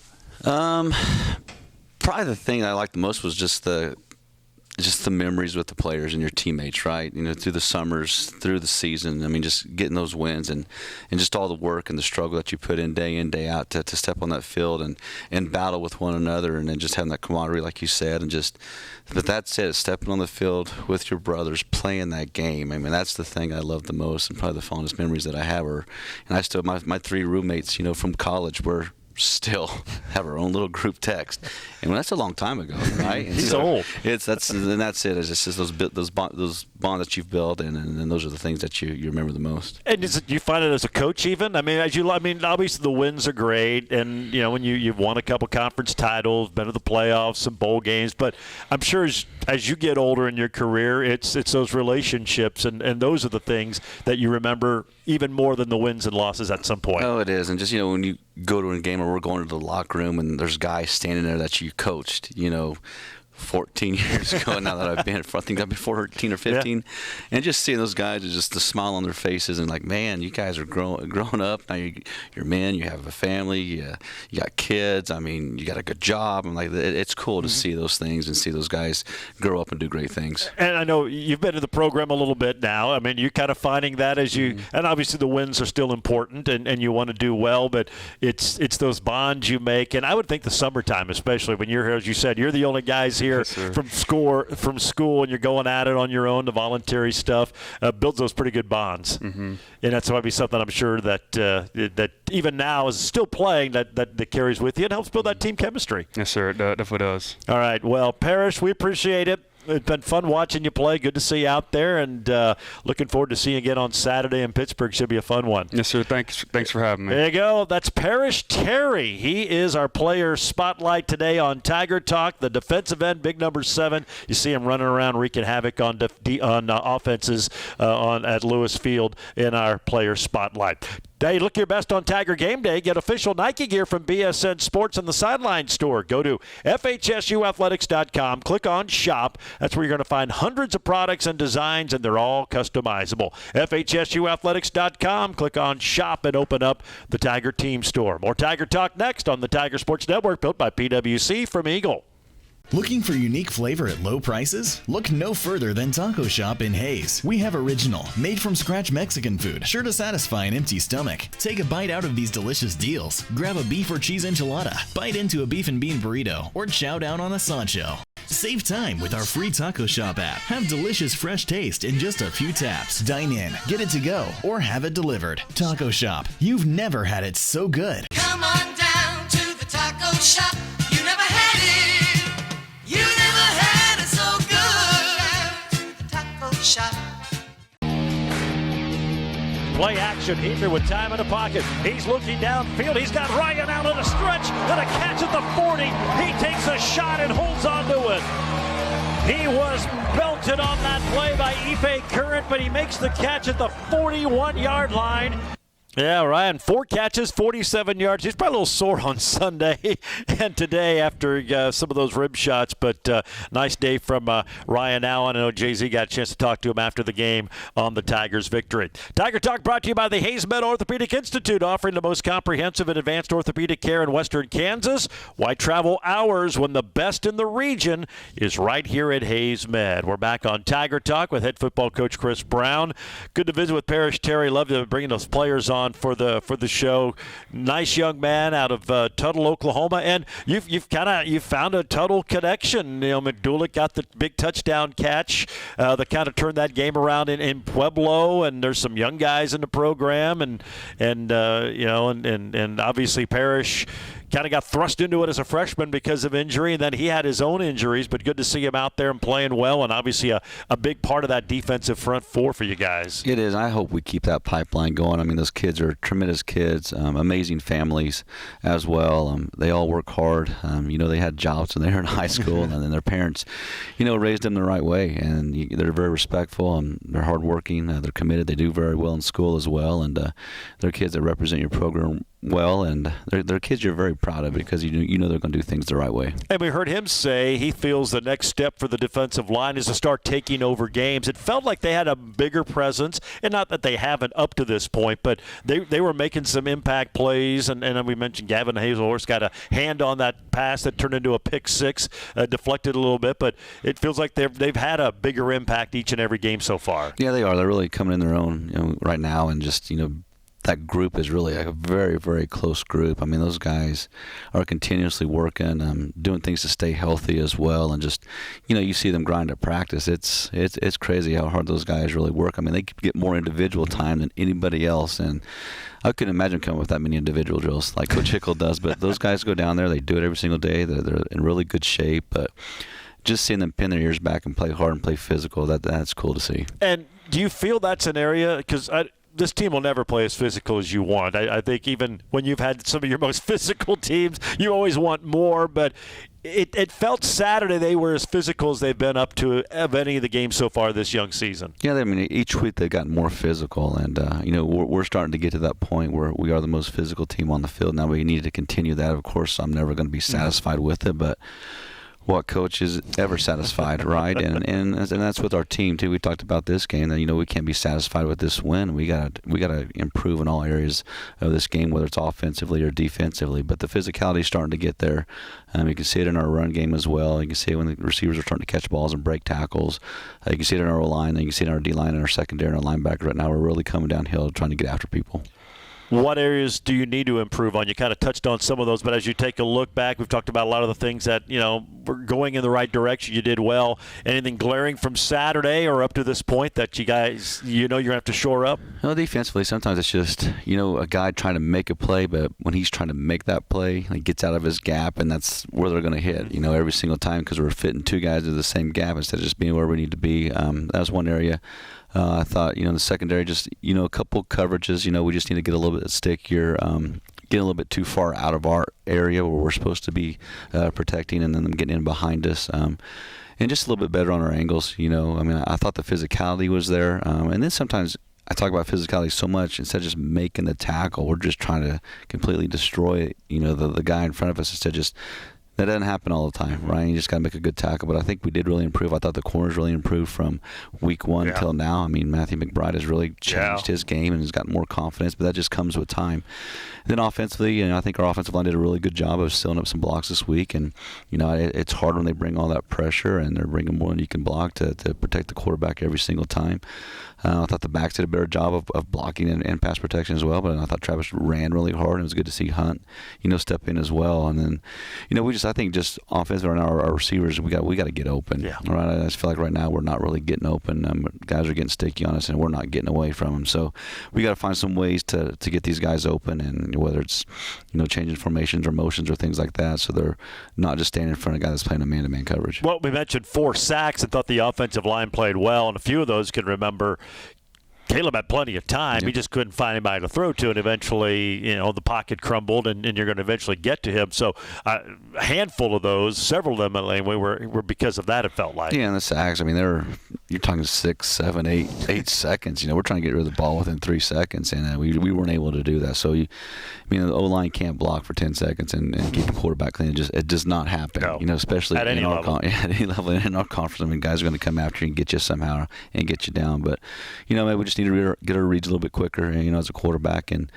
Probably the thing I liked the most was just the memories with the players and your teammates, right? You know, through the summers, through the season. I mean, just getting those wins and just all the work and the struggle that you put in, day out, to step on that field and battle with one another, and then just having that camaraderie, like you said, and just. But that's it, stepping on the field with your brothers, playing that game. I mean, that's the thing I love the most, and probably the fondest memories that I have. And I still, my 3 roommates, you know, from college were. Still have our own little group text, and that's a long time ago, right? He's old. That's it. It's just those bonds that you've built, and those are the things that you remember the most. And do you find it as a coach even? I mean, obviously the wins are great, and you know when you've won a couple conference titles, been to the playoffs, some bowl games, but I'm sure as you get older in your career, it's those relationships, and those are the things that you remember even more than the wins and losses at some point. Oh, it is, and just when you go to a game or we're going to the locker room and there's guys standing there that you coached, 14 years ago now that I've been, I think I've been 14 or 15, and just seeing those guys, just the smile on their faces, and like, man, you guys are grown up now. You're men. You have a family. You got kids. I mean, you got a good job. And like, it's cool to see those things and see those guys grow up and do great things. And I know you've been in the program a little bit now. I mean, you're kind of finding that as you, and obviously the wins are still important, and you want to do well, but it's those bonds you make. And I would think the summertime, especially when you're here, as you said, you're the only guys here from school, and you're going at it on your own, the voluntary stuff, builds those pretty good bonds. And that's might be something I'm sure that even now is still playing that carries with you and helps build that team chemistry. Yes, sir. It definitely does. All right. Well, Parrish, we appreciate it. It's been fun watching you play. Good to see you out there, and looking forward to seeing you again on Saturday in Pittsburgh. Should be a fun one. Yes, sir. Thanks for having me. There you go. That's Parrish Terry. He is our player spotlight today on Tiger Talk, the defensive end, big number 7. You see him running around wreaking havoc on offenses at Lewis Field in our player spotlight. Hey, look your best on Tiger Game Day. Get official Nike gear from BSN Sports in the Sideline Store. Go to FHSUathletics.com. Click on Shop. That's where you're going to find hundreds of products and designs, and they're all customizable. FHSUathletics.com. Click on Shop and open up the Tiger Team Store. More Tiger Talk next on the Tiger Sports Network, built by PwC from Eagle. Looking for unique flavor at low prices? Look no further than Taco Shop in Hayes. We have original, made-from-scratch Mexican food, sure to satisfy an empty stomach. Take a bite out of these delicious deals. Grab a beef or cheese enchilada, bite into a beef and bean burrito, or chow down on a Sancho. Save time with our free Taco Shop app. Have delicious fresh taste in just a few taps. Dine in, get it to go, or have it delivered. Taco Shop. You've never had it so good. Come on down to the taco shop. You never had it. You never had it so good. To the taco shop. Play action here with time in the pocket. He's looking downfield. He's got Ryan out on a stretch. Then a catch at the 40. He takes a shot and holds on to it. He was belted on that play by Ife Current, but he makes the catch at the 41-yard line. Yeah, Ryan, 4 catches, 47 yards. He's probably a little sore on Sunday and today after some of those rib shots, but nice day from Ryan Allen. I know Jay-Z got a chance to talk to him after the game on the Tigers' victory. Tiger Talk brought to you by the Hayes Med Orthopedic Institute, offering the most comprehensive and advanced orthopedic care in western Kansas. Why travel hours when the best in the region is right here at Hayes Med? We're back on Tiger Talk with head football coach Chris Brown. Good to visit with Parrish Terry. Love to bring those players on for the show. Nice young man out of Tuttle, Oklahoma, and you've found a Tuttle connection. You know, McDoulick got the big touchdown catch that kind of turned that game around in Pueblo, and there's some young guys in the program, and obviously Parrish kind of got thrust into it as a freshman because of injury, and then he had his own injuries, but good to see him out there and playing well, and obviously a big part of that defensive front four for you guys. It is. I hope we keep that pipeline going. I mean, those kids are tremendous kids, amazing families as well. They all work hard. They had jobs when they were in high school, and then their parents, raised them the right way, and they're very respectful, and they're hardworking. They're committed. They do very well in school as well, and they're kids that represent your program well, and they're kids you're very proud of because you know they're going to do things the right way. And we heard him say he feels the next step for the defensive line is to start taking over games. It felt like they had a bigger presence, and not that they haven't up to this point, but they were making some impact plays, and we mentioned Gavin Hazelhorst got a hand on that pass that turned into a pick six, deflected a little bit, but it feels like they've had a bigger impact each and every game so far. Yeah, they are. They're really coming in their own right now, and just that group is really a very, very close group. I mean, those guys are continuously working, doing things to stay healthy as well, and just, you see them grind at practice. It's crazy how hard those guys really work. I mean, they get more individual time than anybody else, and I couldn't imagine coming with that many individual drills like Coach Hickle does. But those guys go down there, they do it every single day. They're in really good shape, but just seeing them pin their ears back and play hard and play physical, that's cool to see. And do you feel that's an area, because this team will never play as physical as you want. I think even when you've had some of your most physical teams, you always want more, but it felt Saturday they were as physical as they've been up to of any of the games so far this young season. Yeah, I mean, each week they've gotten more physical, and we're starting to get to that point where we are the most physical team on the field. Now we need to continue that. Of course, I'm never going to be satisfied with it, but what coach is ever satisfied, right? And that's with our team too. We talked about this game that we can't be satisfied with this win. We gotta improve in all areas of this game, whether it's offensively or defensively. But the physicality is starting to get there. You can see it in our run game as well. You can see it when the receivers are starting to catch balls and break tackles. You can see it in our O-line. You can see it in our D-line and our secondary and our linebacker. Right now, we're really coming downhill trying to get after people. What areas do you need to improve on? You kind of touched on some of those, but as you take a look back, we've talked about a lot of the things that, were going in the right direction. You did well. Anything glaring from Saturday or up to this point that you guys, you're going to have to shore up? No, defensively, sometimes it's just, a guy trying to make a play, but when he's trying to make that play, he gets out of his gap, and that's where they're going to hit, every single time because we're fitting two guys into the same gap instead of just being where we need to be. That was one area. I thought, in the secondary, just, a couple coverages, we just need to get a little bit stickier, getting a little bit too far out of our area where we're supposed to be protecting, and then them getting in behind us. And just a little bit better on our angles, I thought the physicality was there. And then sometimes I talk about physicality so much, instead of just making the tackle, we're just trying to completely destroy, the guy in front of us instead of just. That doesn't happen all the time, right? You just got to make a good tackle. But I think we did really improve. I thought the corners really improved from week one till now. I mean, Matthew McBride has really changed his game and has gotten more confidence, but that just comes with time. And then offensively, I think our offensive line did a really good job of sealing up some blocks this week. And, it's hard when they bring all that pressure and they're bringing more than you can block to protect the quarterback every single time. I thought the backs did a better job of blocking and pass protection as well, but I thought Travis ran really hard, and it was good to see Hunt, step in as well. And then, I think just offensively right now, our receivers, we got to get open. Yeah. Right. I just feel like right now we're not really getting open. Guys are getting sticky on us, and we're not getting away from them. So we got to find some ways to get these guys open, and whether it's changing formations or motions or things like that, so they're not just standing in front of a guy that's playing a man-to-man coverage. Well, we mentioned 4 sacks and thought the offensive line played well, and a few of those can remember. Caleb had plenty of time. He just couldn't find anybody to throw to, and eventually, the pocket crumbled, and you're going to eventually get to him. So a handful of those, several of them, were because of that, it felt like. Yeah, and the sacks, you're talking 6, 7, 8 seconds. We're trying to get rid of the ball within 3 seconds, and we weren't able to do that. So, the O-line can't block for 10 seconds and keep the quarterback clean. It does not happen, especially at any level. At any level in our conference. Guys are going to come after you and get you somehow and get you down. But, maybe we just need to get our reads a little bit quicker, as a quarterback, and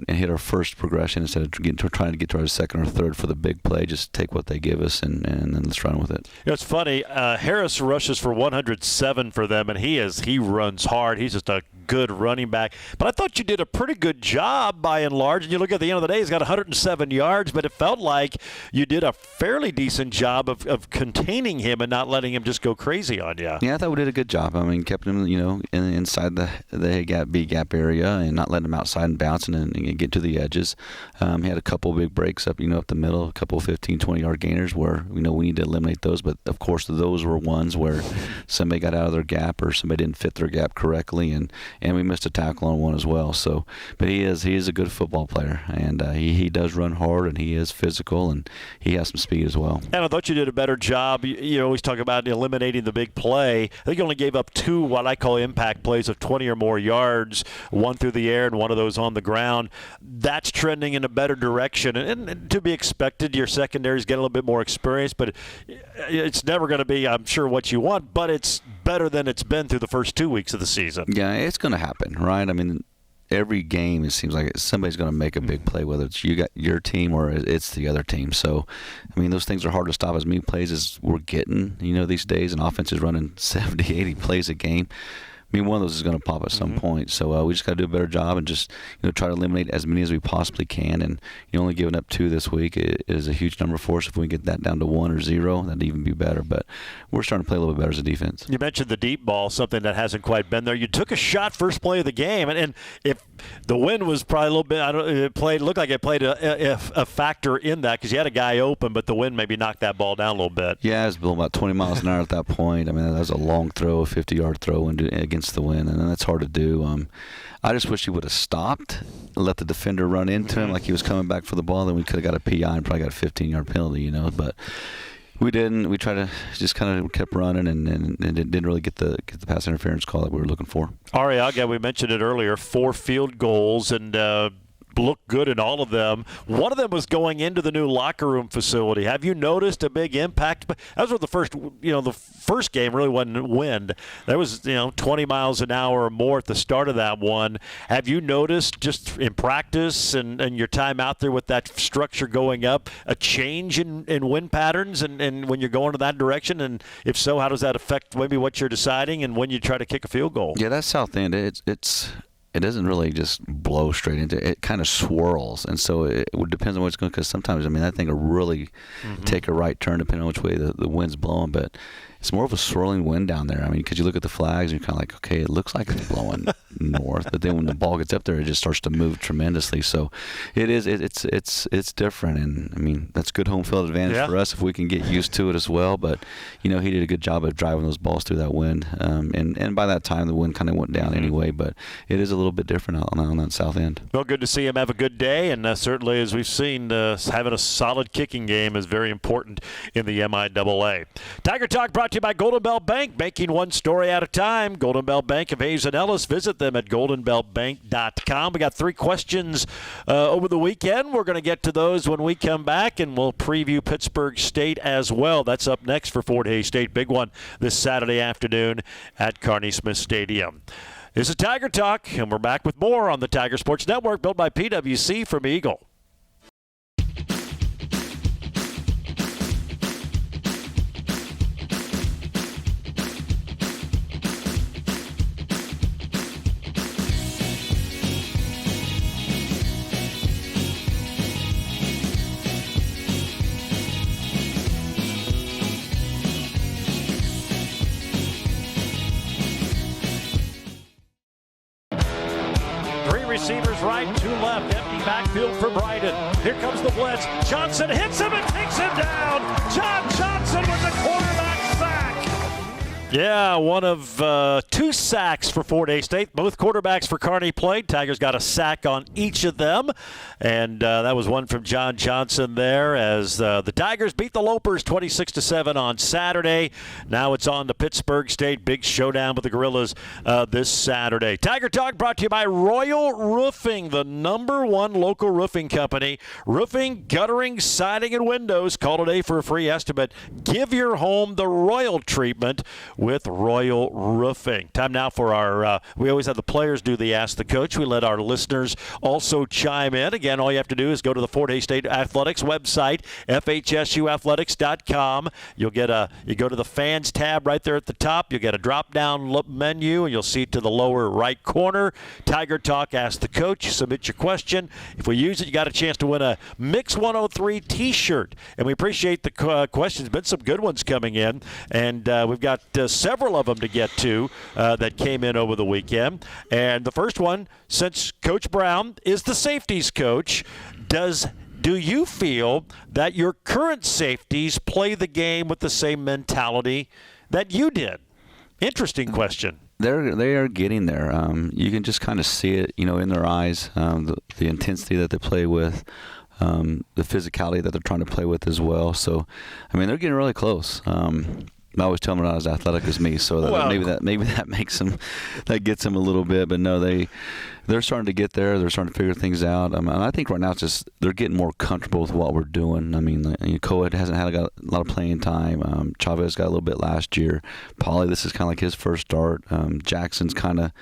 hit our first progression instead of trying to get to our second or third for the big play. Just take what they give us and then let's run with it. It's funny. Harris rushes for 107 for them, and he runs hard. He's just a good running back. But I thought you did a pretty good job by and large. And you look at the end of the day, he's got 107 yards, but it felt like you did a fairly decent job of containing him and not letting him just go crazy on you. Yeah, I thought we did a good job. I mean, kept him, inside the B gap area and not letting him outside and bouncing and get to the edges. He had a couple big breaks up the middle, a couple 15, 20-yard gainers where, we need to eliminate those. But, of course, those were ones where somebody got out of their gap or somebody didn't fit their gap correctly, and we missed a tackle on one as well. So, but he is a good football player, and he does run hard, and he is physical, and he has some speed as well. And I thought you did a better job. You always talk about eliminating the big play. I think you only gave up 2 what I call impact plays of 20 or more yards, one through the air and one of those on the ground. That's trending in a better direction, and to be expected. Your secondaries get a little bit more experience, but it's never going to be, I'm sure, what you want, but it's better than it's been through the first 2 weeks of the season. Yeah, it's going to happen, right? I mean, every game it seems like somebody's going to make a big play, whether it's your team or it's the other team. So, I mean, those things are hard to stop as many plays as we're getting, these days, and offense is running 70, 80 plays a game. I mean, one of those is going to pop at some point. So we just got to do a better job and just try to eliminate as many as we possibly can. And only giving up 2 this week is a huge number for us. If we can get that down to 1 or 0, that'd even be better. But we're starting to play a little bit better as a defense. You mentioned the deep ball, something that hasn't quite been there. You took a shot first play of the game, and if the wind was probably a little bit, it looked like it played a factor in that because you had a guy open, but the wind maybe knocked that ball down a little bit. Yeah, it was blowing about 20 miles an hour at that point. I mean, that was a long throw, a 50-yard throw against the wind, and that's hard to do. I just wish he would have stopped, let the defender run into him like he was coming back for the ball. Then we could have got a PI and probably got a 15-yard penalty, But we didn't. We tried to just kind of kept running and didn't really get the pass interference call that we were looking for. Arriaga, we mentioned it earlier, 4 field goals and looked good in all of them. One of them was going into the new locker room facility. Have you noticed a big impact? That was the first game really wasn't wind. There was 20 miles an hour or more at the start of that one. Have you noticed just in practice and your time out there with that structure going up a change in wind patterns and when you're going to that direction? And if so, how does that affect maybe what you're deciding and when you try to kick a field goal? Yeah, that's South End. It doesn't really just blow straight into it. It kind of swirls. And so it depends on what's going, because sometimes, that thing will really take a right turn depending on which way the wind's blowing. But it's more of a swirling wind down there. Because you look at the flags and you're kind of like, okay, it looks like it's blowing north. But then when the ball gets up there, it just starts to move tremendously. So it's different. And, that's good home field advantage for us if we can get used to it as well. But, he did a good job of driving those balls through that wind. And by that time, the wind kind of went down anyway. But it is a little bit different on that south end. Well, good to see him have a good day. And certainly, as we've seen, having a solid kicking game is very important in the MIAA. Tiger Talk brought to you by Golden Belt Bank, banking one story at a time. Golden Belt Bank of Hayes and Ellis. Visit them at goldenbeltbank.com. We got 3 questions over the weekend. We're going to get to those when we come back, and we'll preview Pittsburg State as well. That's up next for Fort Hays State. Big one this Saturday afternoon at Carney Smith Stadium. This is Tiger Talk, and we're back with more on the Tiger Sports Network, built by PwC from Eagle. Receivers right, 2 left, empty backfield for Brighton. Here comes the blitz. Johnson hits him and takes him down. John Johnson with the quarterback sack. Yeah, one of 2 sacks for Fort Hays State. Both quarterbacks for Kearney played. Tigers got a sack on each of them. And that was one from John Johnson there as the Tigers beat the Lopers 26-7 on Saturday. Now it's on to Pittsburg State. Big showdown with the Gorillas this Saturday. Tiger Talk brought to you by Royal Roofing, the #1 local roofing company. Roofing, guttering, siding, and windows. Call today for a free estimate. Give your home the Royal treatment with Royal Roofing. Time now for our, we always have the players do the Ask the Coach. We let our listeners also chime in. Again, all you have to do is go to the Fort Hays State Athletics website, FHSUathletics.com. You go to the fans tab right there at the top. You'll get a drop-down menu, and you'll see to the lower right corner, Tiger Talk, Ask the Coach. Submit your question. If we use it, you got a chance to win a Mix 103 T-shirt. And we appreciate the questions. Been some good ones coming in, and we've got several of them to get to that came in over the weekend. And the first one, since Coach Brown is the safeties coach, do you feel that your current safeties play the game with the same mentality that you did? Interesting question. They are getting there. You can just kind of see it, in their eyes, the intensity that they play with, the physicality that they're trying to play with as well. So, they're getting really close. I always tell them they're not as athletic as me, so maybe that makes them, that gets them a little bit. But no, they're starting to get there. They're starting to figure things out. And I think right now it's just they're getting more comfortable with what we're doing. Coed hasn't had a lot of playing time. Chavez got a little bit last year. Pauly, this is kind of like his first start. Jackson's kind of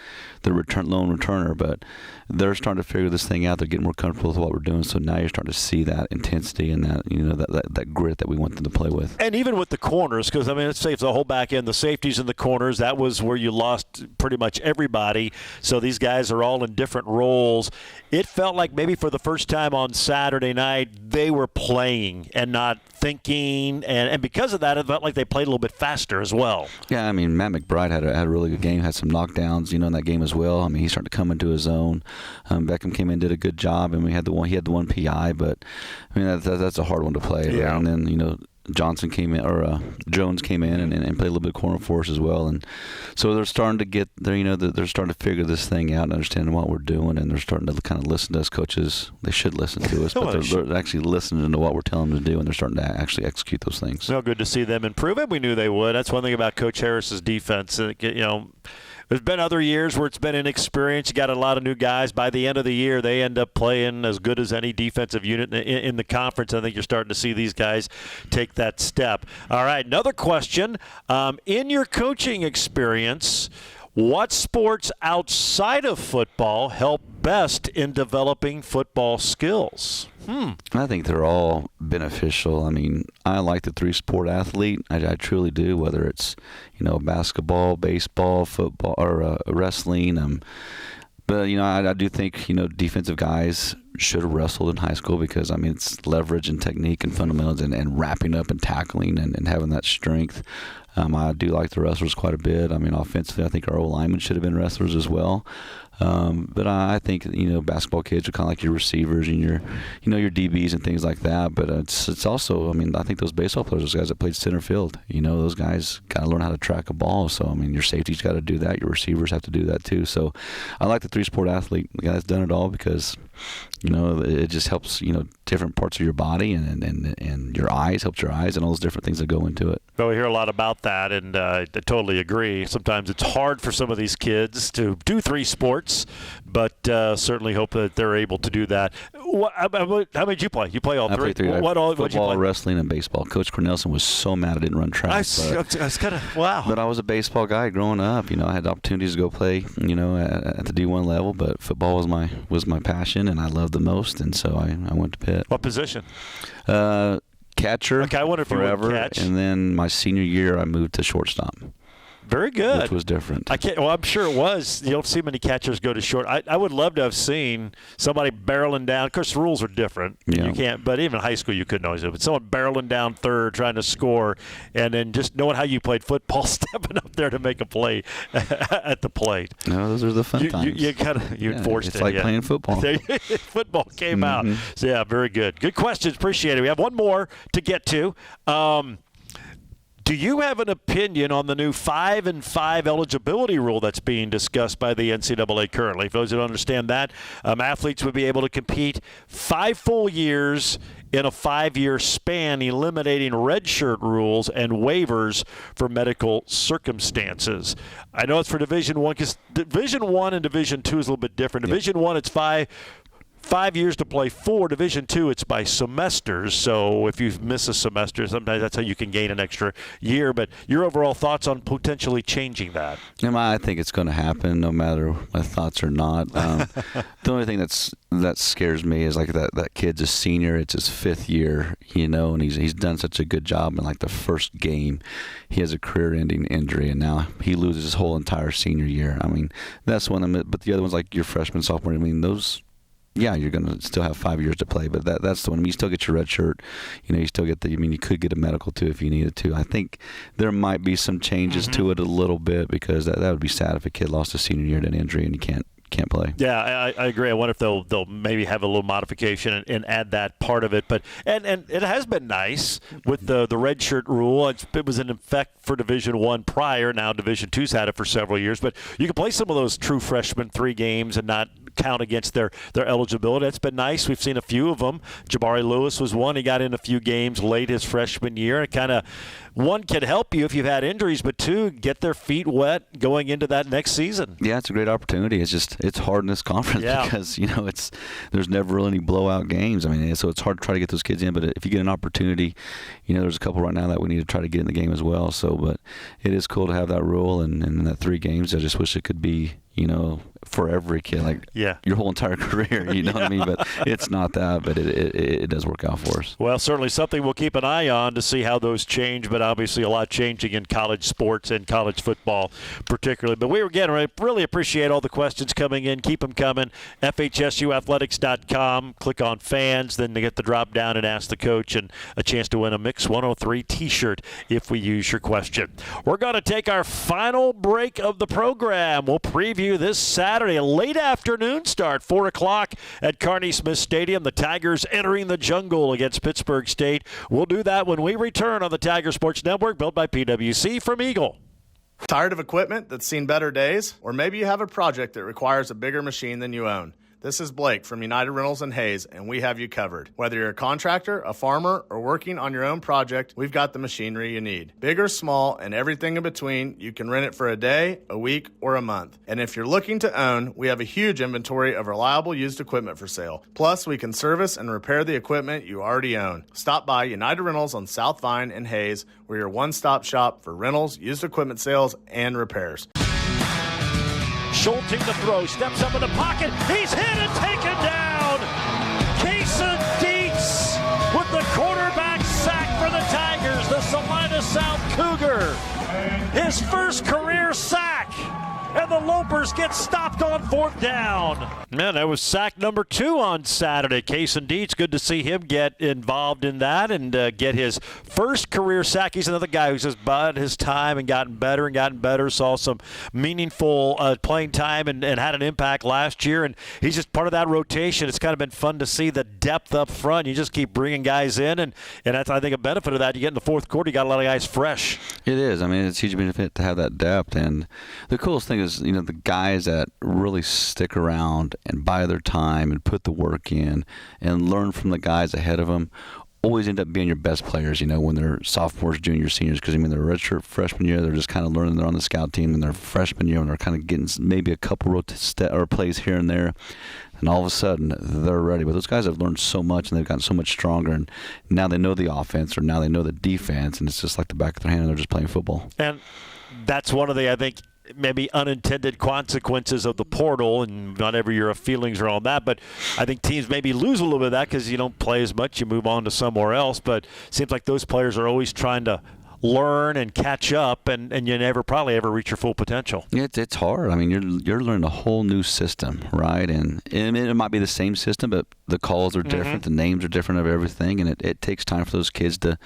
the lone returner, but they're starting to figure this thing out. They're getting more comfortable with what we're doing. So now you're starting to see that intensity and that that grit that we want them to play with. And even with the corners, because let's say it's the whole back end, the safeties in the corners, that was where you lost pretty much everybody. So these guys are all in different roles. It felt like maybe for the first time on Saturday night they were playing and not thinking, and because of that, it felt like they played a little bit faster as well. Yeah, Matt McBride had a really good game, had some knockdowns, in that game as well. He started to come into his own. Beckham came in, did a good job, and he had the one PI, but that's a hard one to play. Yeah. And then Johnson came in, or Jones came in and played a little bit of corner for us as well, and so they're starting to get there. They're starting to figure this thing out and understand what we're doing, and they're starting to kind of listen to us coaches. They should listen to us, but they're actually listening to what we're telling them to do, and they're starting to actually execute those things. Well, good to see them improve, and we knew they would. That's one thing about Coach Harris's defense. There's been other years where it's been inexperienced. You got a lot of new guys. By the end of the year, they end up playing as good as any defensive unit in the conference. I think you're starting to see these guys take that step. All right, another question. In your coaching experience, what sports outside of football help best in developing football skills? I think they're all beneficial. I like the three-sport athlete. I truly do, whether it's, basketball, baseball, football, or wrestling. But, I do think, defensive guys should have wrestled in high school because, it's leverage and technique and fundamentals and wrapping up and tackling and having that strength. I do like the wrestlers quite a bit. Offensively, I think our O-linemen should have been wrestlers as well. But I think basketball kids are kind of like your receivers and your DBs and things like that. But it's also I think those baseball players, those guys that played center field, those guys got to learn how to track a ball. So your safety's got to do that. Your receivers have to do that too. So I like the three-sport athlete, the guy that's done it all, because it just helps different parts of your body and your eyes, helps your eyes and all those different things that go into it. Well, we hear a lot about that, and I totally agree. Sometimes it's hard for some of these kids to do three sports, but certainly hope that they're able to do that. How many did you play? You play all three? I played three. Football, wrestling, and baseball. Coach Cornelson was so mad I didn't run track. I was kind of, wow. But I was a baseball guy growing up. I had opportunities to go play, at the D1 level, but football was my passion, and I loved the most, and so I went to Pitt. What position? Catcher. Okay, I wonder if forever, you would catch. And then my senior year, I moved to shortstop. Very good. Which was different. I'm sure it was. You don't see many catchers go to short. I would love to have seen somebody barreling down. Of course, the rules are different. Yeah. You can't. But even in high school, you couldn't always do it. But someone barreling down third, trying to score, and then just knowing how you played football, stepping up there to make a play at the plate. No, those are the fun times. You enforced it. It's like playing football. Football came out. So, yeah, very good. Good questions. Appreciate it. We have one more to get to. Do you have an opinion on the new 5-and-5 eligibility rule that's being discussed by the NCAA currently? For those who don't understand that, athletes would be able to compete 5 full years in a 5-year span, eliminating redshirt rules and waivers for medical circumstances. I know it's for Division I, because Division I and Division II is a little bit different. Division I, it's 5 5 years to play 4. Division II, it's by semesters. So if you miss a semester, sometimes that's how you can gain an extra year. But your overall thoughts on potentially changing that? I think it's going to happen no matter my thoughts or not. The only thing that scares me is like that kid's a senior. It's his 5th year, and he's done such a good job in like the first game. He has a career-ending injury, and now he loses his whole entire senior year. I mean, that's one of them. But the other one's like your freshman, sophomore. I mean, those. Yeah, you're going to still have 5 years to play, but that's the one. I mean, you still get your red shirt. You still get you could get a medical too if you needed to. I think there might be some changes to it a little bit because that would be sad if a kid lost a senior year to an injury and you can't play. Yeah, I agree. I wonder if they'll maybe have a little modification and add that part of it. But and it has been nice with the red shirt rule. It was in effect for Division I prior. Now Division II's had it for several years. But you can play some of those true freshmen 3 games and not count against their eligibility. That's been nice. We've seen a few of them. Jabari Lewis was one. He got in a few games late his freshman year. It kind of, one, can help you if you've had injuries, but 2, get their feet wet going into that next season. Yeah, it's a great opportunity. It's hard in this conference because there's never really any blowout games. I mean, so it's hard to try to get those kids in. But if you get an opportunity, there's a couple right now that we need to try to get in the game as well. So, but it is cool to have that rule and that 3 games. I just wish it could be for every kid, your whole entire career, what I mean? But it's not that, but it does work out for us. Well, certainly something we'll keep an eye on to see how those change, but obviously a lot changing in college sports and college football particularly. But we really appreciate all the questions coming in. Keep them coming. FHSUathletics.com. Click on fans, then to get the drop down and ask the coach, and a chance to win a Mix 103 t-shirt if we use your question. We're going to take our final break of the program. We'll preview this Saturday, a late afternoon start, 4 o'clock at Carney Smith Stadium. The Tigers entering the jungle against Pittsburgh State. We'll do that when we return on the Tiger Sports Network, built by PwC from Eagle. Tired of equipment that's seen better days? Or maybe you have a project that requires a bigger machine than you own. This is Blake from United Rentals in Hayes, and we have you covered. Whether you're a contractor, a farmer, or working on your own project, we've got the machinery you need. Big or small, and everything in between, you can rent it for a day, a week, or a month. And if you're looking to own, we have a huge inventory of reliable used equipment for sale. Plus, we can service and repair the equipment you already own. Stop by United Rentals on South Vine in Hayes. We're your one-stop shop for rentals, used equipment sales, and repairs. Schulting the throw, steps up in the pocket. He's hit and taken down. Kason Dietz with the quarterback sack for the Tigers, the Salina South Cougar. His first career sack. And the Lopers get stopped on 4th down. Man, that was sack number 2 on Saturday. Kason Dietz, good to see him get involved in that and get his first career sack. He's another guy who's just bided his time and gotten better. Saw some meaningful playing time and had an impact last year. And he's just part of that rotation. It's kind of been fun to see the depth up front. You just keep bringing guys in, and that's, I think, a benefit of that. You get in the 4th quarter, you got a lot of guys fresh. It is. I mean, it's a huge benefit to have that depth. And the coolest thing is, the guys that really stick around and buy their time and put the work in and learn from the guys ahead of them always end up being your best players, when they're sophomores, juniors, seniors, because, they're redshirt freshman year, they're just kind of learning, they're on the scout team, and their freshman year, and they're kind of getting maybe a couple or plays here and there, and all of a sudden, they're ready. But those guys have learned so much, and they've gotten so much stronger, and now they know the offense, or now they know the defense, and it's just like the back of their hand, and they're just playing football. And that's one of the, I think, maybe unintended consequences of the portal, and not every year of feelings are on that, but I think teams maybe lose a little bit of that because you don't play as much, you move on to somewhere else, but it seems like those players are always trying to learn and catch up, and you never probably ever reach your full potential. It's hard. I mean, you're learning a whole new system, right? And it might be the same system, but the calls are different, the names are different of everything, and it takes time for those kids to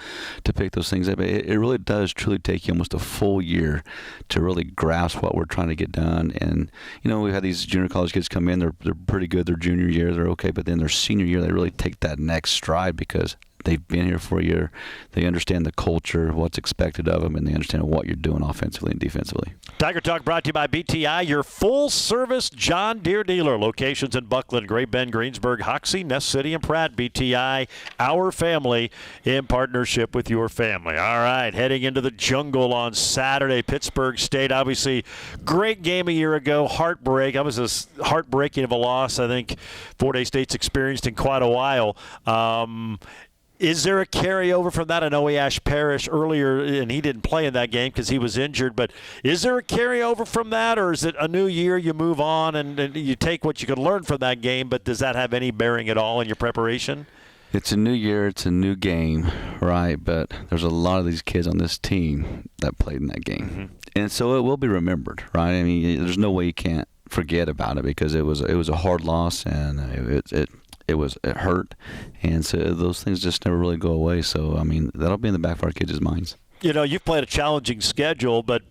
pick those things up. It really does truly take you almost a full year to really grasp what we're trying to get done. And we've had these junior college kids come in, they're pretty good their junior year, they're okay, but then their senior year they really take that next stride because they've been here for a year. They understand the culture, what's expected of them, and they understand what you're doing offensively and defensively. Tiger Talk brought to you by BTI, your full-service John Deere dealer. Locations in Buckland, Great Bend, Greensburg, Hoxie, Nest City, and Pratt. BTI, our family in partnership with your family. All right, heading into the jungle on Saturday. Pittsburgh State, obviously, great game a year ago. Heartbreak. That was as heartbreaking of a loss I think Fort Hays State's experienced in quite a while. Is there a carryover from that? I know Ash Parrish earlier, and he didn't play in that game because he was injured, but is there a carryover from that, or is it a new year, you move on, and you take what you could learn from that game, but does that have any bearing at all in your preparation? It's a new year, it's a new game, right? But there's a lot of these kids on this team that played in that game. Mm-hmm. And so it will be remembered, right? I mean, there's no way you can't forget about it because it was a hard loss, and it hurt, and so those things just never really go away. So I mean, that'll be in the back of our kids' minds. You know, you've played a challenging schedule, but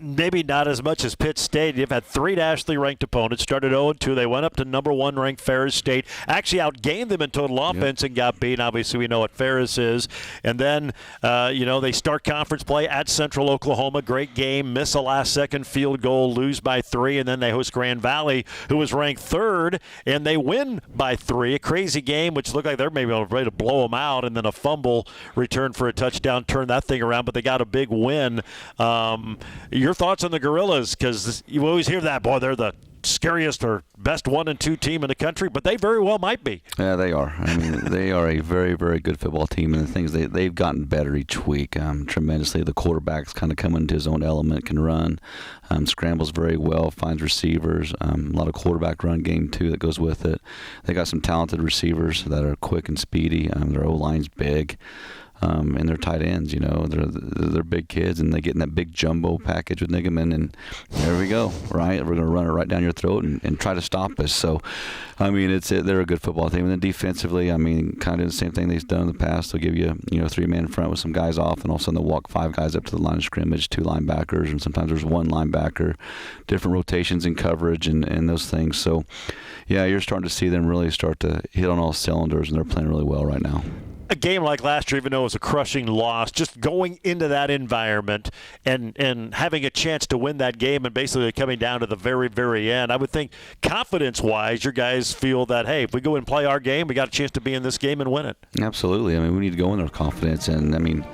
maybe not as much as Pitt State. You've had 3 nationally ranked opponents. Started 0-2. They went up to number 1 ranked Ferris State. Actually outgained them in total offense and got beat. Obviously, we know what Ferris is. And then, they start conference play at Central Oklahoma. Great game. Miss a last-second field goal. Lose by 3. And then they host Grand Valley, who was ranked 3rd. And they win by 3. A crazy game, which looked like they're maybe ready to blow them out. And then a fumble return for a touchdown. Turn that thing around. But they got a big win. Your thoughts on the Gorillas? Because you always hear that, boy, they're the scariest or best 1 and 2 team in the country, but they very well might be. Yeah, they are. I mean, they are a very, very good football team, and the things they've gotten better each week tremendously. The quarterback's kind of coming into his own element, can run, scrambles very well, finds receivers, a lot of quarterback run game too that goes with it. They got some talented receivers that are quick and speedy. Their O-line's big. And their tight ends, they're big kids, and they get in that big jumbo package with Nigaman, and there we go, right? We're going to run it right down your throat and try to stop us. So, I mean, they're a good football team. And then defensively, I mean, kind of the same thing they've done in the past. They'll give you, 3-man front with some guys off, and all of a sudden they'll walk 5 guys up to the line of scrimmage, 2 linebackers, and sometimes there's 1 linebacker, different rotations in coverage and those things. So, yeah, you're starting to see them really start to hit on all cylinders, and they're playing really well right now. A game like last year, even though it was a crushing loss, just going into that environment and having a chance to win that game and basically coming down to the very, very end, I would think confidence-wise, your guys feel that, hey, if we go and play our game, we got a chance to be in this game and win it. Absolutely. I mean, we need to go in there with confidence. And, I mean,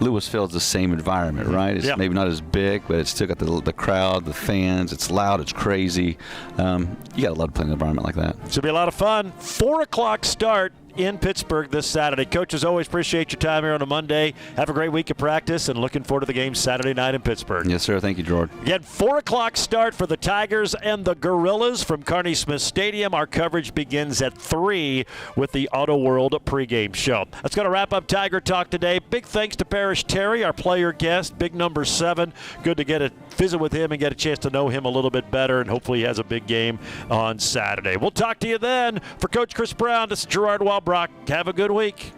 Lewisfield's the same environment, right? It's maybe not as big, but it's still got the crowd, the fans. It's loud. It's crazy. You got to love playing in an environment like that. Should be a lot of fun. 4 o'clock start in Pittsburgh this Saturday. Coach, as always, appreciate your time here on a Monday. Have a great week of practice, and looking forward to the game Saturday night in Pittsburgh. Yes, sir. Thank you, George. Again, 4 o'clock start for the Tigers and the Gorillas from Kearney Smith Stadium. Our coverage begins at 3 with the Auto World pregame show. That's going to wrap up Tiger Talk today. Big thanks to Parrish Terry, our player guest, big number 7. Good to get a visit with him and get a chance to know him a little bit better, and hopefully he has a big game on Saturday. We'll talk to you then. For Coach Chris Brown, this is Gerard Walbrock. Have a good week.